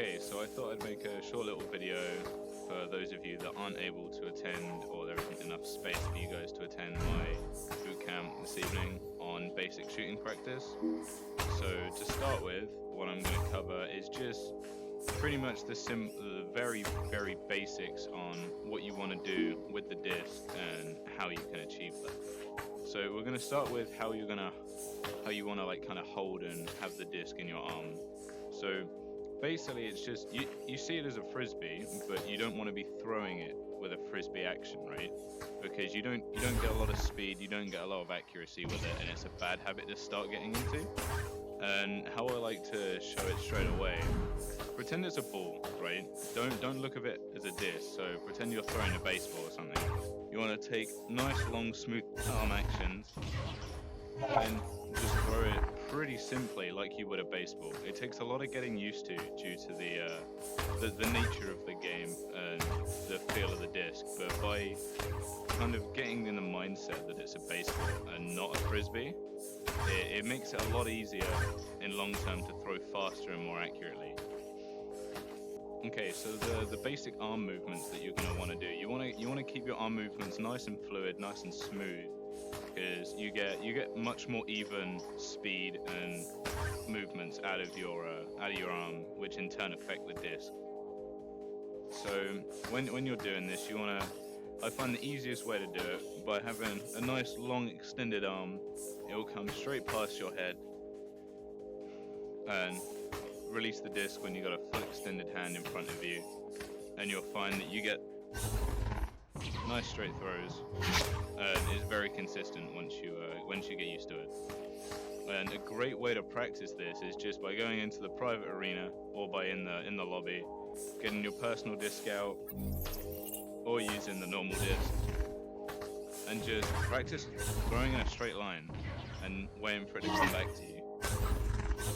Okay, so I thought I'd make a short little video for those of you that aren't able to attend, or there isn't enough space for you guys to attend my boot camp this evening on basic shooting practice. So to start with, what I'm going to cover is just pretty much the very basics on what you want to do with the disc and how you can achieve that. So we're going to start with how you want to like kind of hold and have the disc in your arm. So basically it's just you see it as a frisbee, but you don't want to be throwing it with a frisbee action, right? Because you don't get a lot of speed, you don't get a lot of accuracy with it, and it's a bad habit to start getting into. And how I like to show it straight away, pretend it's a ball, right? Don't look at it as a disc. So pretend you're throwing a baseball or something. You want to take nice long smooth arm actions and just throw it pretty simply like you would a baseball. It takes a lot of getting used to due to the nature of the game and the feel of the disc, but by kind of getting in the mindset that it's a baseball and not a frisbee, it makes it a lot easier in long term to throw faster and more accurately. Okay, so the basic arm movements that you're going to want to do, you want to keep your arm movements nice and fluid, nice and smooth, because you get much more even speed and movements out of your arm, which in turn affect the disc. So when you're doing this, I find the easiest way to do it by having a nice long extended arm. It will come straight past your head and release the disc when you got a full extended hand in front of you, and you'll find that you get nice straight throws, and it's very consistent once you get used to it. And a great way to practice this is just by going into the private arena or by in the lobby, getting your personal disc out or using the normal disc, and just practice throwing in a straight line and waiting for it to come back to you.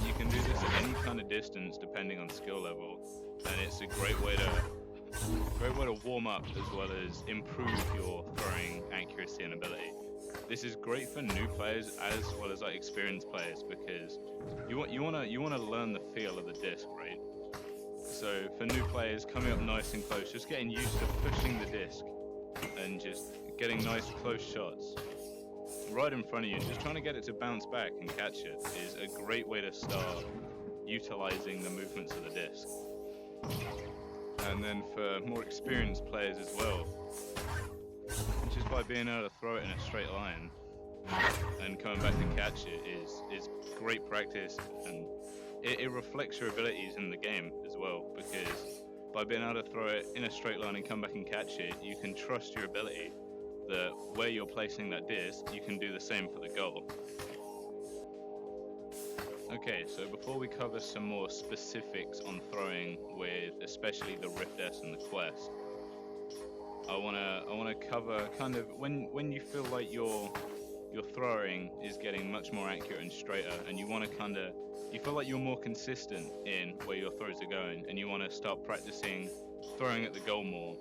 You can do this at any kind of distance depending on skill level, and it's a great way to warm up as well as improve your throwing accuracy and ability. This is great for new players as well as like experienced players, because you want to learn the feel of the disc, right? So for new players, coming up nice and close, just getting used to pushing the disc and just getting nice close shots right in front of you, just trying to get it to bounce back and catch it is a great way to start utilizing the movements of the disc. And then for more experienced players as well, just by being able to throw it in a straight line and coming back to catch it is great practice, and it reflects your abilities in the game as well, because by being able to throw it in a straight line and come back and catch it, you can trust your ability that where you're placing that disc, you can do the same for the goal. Okay, so before we cover some more specifics on throwing with especially the Rift S and the Quest, I wanna cover kind of when you feel like your throwing is getting much more accurate and straighter, and you feel like you're more consistent in where your throws are going, and you want to start practicing throwing at the goal more.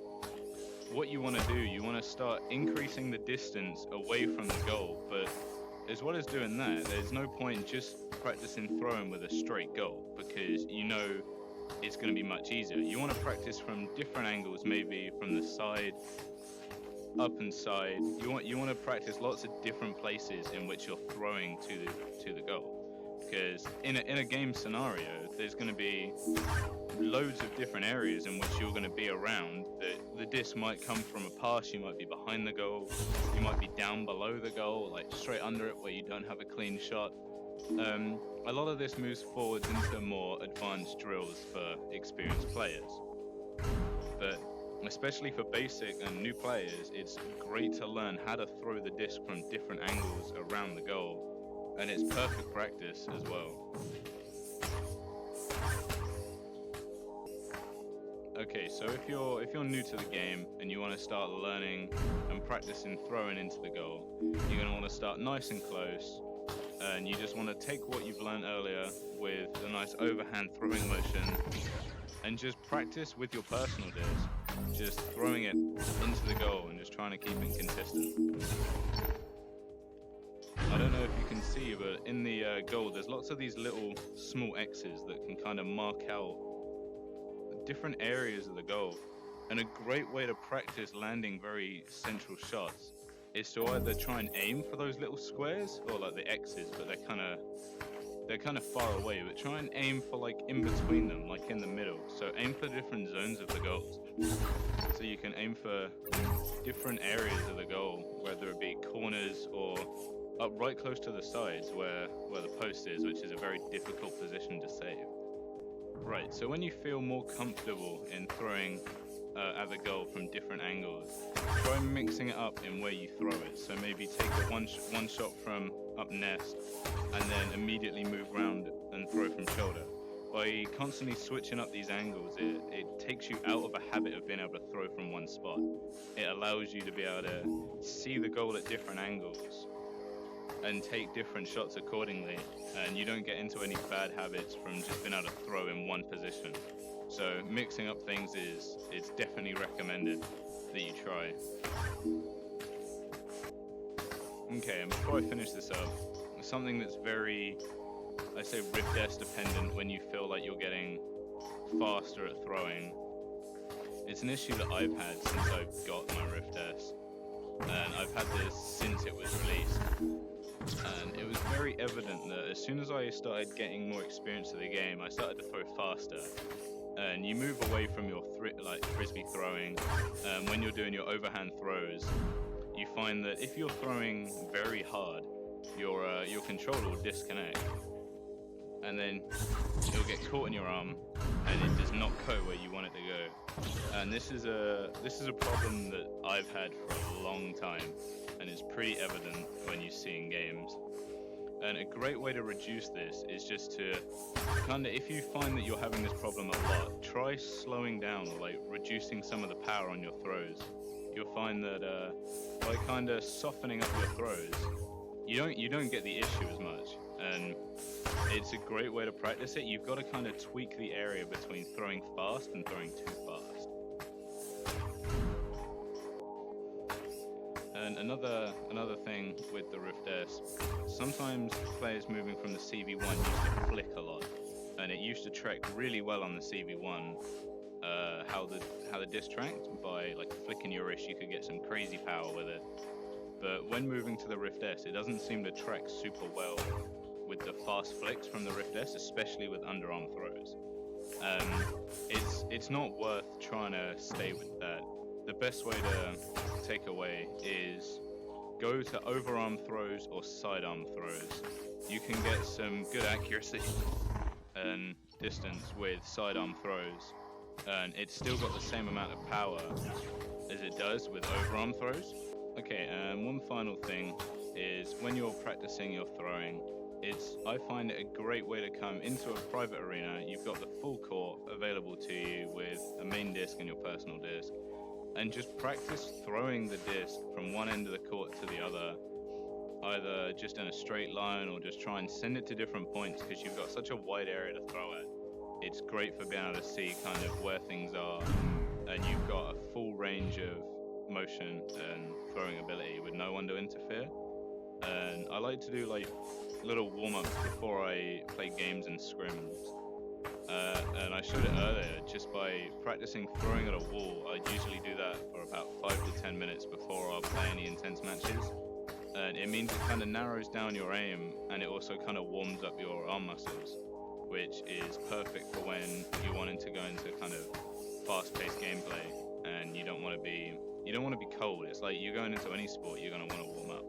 What you want to do, you want to start increasing the distance away from the goal, but as well as doing that, there's no point just practicing throwing with a straight goal, because you know it's going to be much easier. You want to practice from different angles, maybe from the side, up and side. You want to practice lots of different places in which you're throwing to the goal, because in a game scenario, there's going to be loads of different areas in which you're going to be around. The disc might come from a pass, you might be behind the goal, you might be down below the goal, like straight under it where you don't have a clean shot. A lot of this moves forwards into more advanced drills for experienced players, but especially for basic and new players, it's great to learn how to throw the disc from different angles around the goal, and it's perfect practice as well. Okay, so if you're new to the game and you want to start learning and practicing throwing into the goal, you're going to want to start nice and close, and you just want to take what you've learned earlier with a nice overhand throwing motion and just practice with your personal disc, just throwing it into the goal and just trying to keep it consistent. I don't know if you can see, but in the goal there's lots of these little small X's that can kind of mark out different areas of the goal. And a great way to practice landing very central shots is to either try and aim for those little squares or like the X's, but they're kind of far away, but try and aim for like in between them, like in the middle. So aim for different zones of the goals. So you can aim for different areas of the goal, whether it be corners or up right close to the sides where the post is, which is a very difficult position to save. Right, so when you feel more comfortable in throwing at the goal from different angles, try mixing it up in where you throw it. So maybe take a one shot from up nest and then immediately move round and throw from shoulder. By constantly switching up these angles, it takes you out of a habit of being able to throw from one spot. It allows you to be able to see the goal at different angles and take different shots accordingly, and you don't get into any bad habits from just being able to throw in one position. So mixing up things it's definitely recommended that you try. Okay, and before I finish this up, something that's very, I say, Rift S dependent when you feel like you're getting faster at throwing. It's an issue that I've had since I've got my Rift S, and I've had this since it was released. And it was very evident that as soon as I started getting more experience of the game, I started to throw faster. And you move away from your frisbee throwing. When you're doing your overhand throws, you find that if you're throwing very hard, your controller will disconnect, and then it'll get caught in your arm, and it does not go where you want it to go. And this is a problem that I've had for a long time, and it's pretty evident when you see in games. And a great way to reduce this is just to if you find that you're having this problem a lot, try slowing down or like reducing some of the power on your throws. You'll find that by kind of softening up your throws, you don't get the issue as much, and it's a great way to practice it. You've got to kind of tweak the area between throwing fast and throwing too fast. And another thing with the Rift S, sometimes players moving from the CV1 used to flick a lot, and it used to track really well on the CV1. How the disc tracked by like flicking your wrist, you could get some crazy power with it. But when moving to the Rift S, it doesn't seem to track super well with the fast flicks from the Rift S, especially with underarm throws. It's not worth trying to stay with that. The best way to take away is go to overarm throws or sidearm throws. You can get some good accuracy and distance with sidearm throws, and it's still got the same amount of power as it does with overarm throws. Okay, one final thing is when you're practicing your throwing, I find it a great way to come into a private arena. You've got the full court available to you with a main disc and your personal disc, and just practice throwing the disc from one end of the court to the other, either just in a straight line or just try and send it to different points, because you've got such a wide area to throw at. It's great for being able to see kind of where things are, and you've got a full range of motion and throwing ability with no one to interfere. And I like to do like little warm-ups before I play games and scrims. And I showed it earlier, just by practicing throwing at a wall, I'd usually do that for about 5 to 10 minutes before I'll play any intense matches. And it means it kind of narrows down your aim, and it also kind of warms up your arm muscles, which is perfect for when you're wanting to go into kind of fast-paced gameplay, and you don't want to be cold. It's like you're going into any sport, you're going to want to warm up.